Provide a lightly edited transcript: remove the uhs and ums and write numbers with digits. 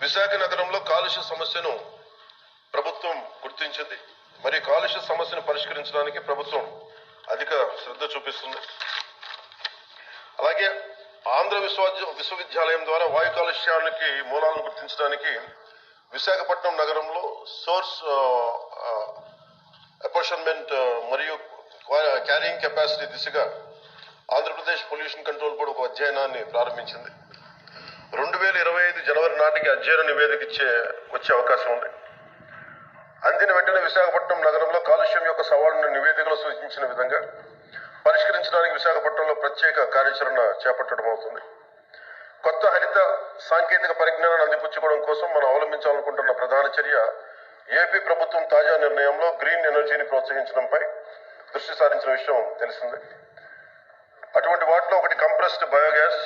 విశాఖ నగరంలో కాలుష్య సమస్యను ప్రభుత్వం గుర్తించింది. మరి కాలుష్య సమస్యను పరిష్కరించడానికి ప్రభుత్వం అధిక శ్రద్ధ చూపిస్తుంది. అలాగే ఆంధ్ర విశ్వవిద్యాలయం ద్వారా వాయు కాలుష్యానికి మూలాలను గుర్తించడానికి విశాఖపట్నం నగరంలో సోర్స్ అపార్ట్మెంట్ మరియు క్యారింగ్ కెపాసిటీ దిశగా ఆంధ్రప్రదేశ్ పొల్యూషన్ కంట్రోల్ బోర్డు ఒక అధ్యయనాన్ని ప్రారంభించింది. 2025 జనవరి నాటికి అధ్యయన నివేదిక వచ్చే అవకాశం ఉంది. అందిన వెంటనే విశాఖపట్నం నగరంలో కాలుష్యం యొక్క సవాళ్లను నివేదికలో సూచించిన విధంగా పరిష్కరించడానికి విశాఖపట్నంలో ప్రత్యేక కార్యాచరణ చేపట్టడం అవుతుంది. కొత్త హరిత సాంకేతిక పరిజ్ఞానాన్ని అందిపుచ్చుకోవడం కోసం మనం అవలంబించాలనుకుంటున్న ప్రధాన చర్య ఏపీ ప్రభుత్వం తాజా నిర్ణయంలో గ్రీన్ ఎనర్జీని ప్రోత్సహించడంపై దృష్టి సారించిన విషయం తెలిసిందే. అటువంటి వాటిలో ఒకటి కంప్రెస్డ్ బయోగ్యాస్,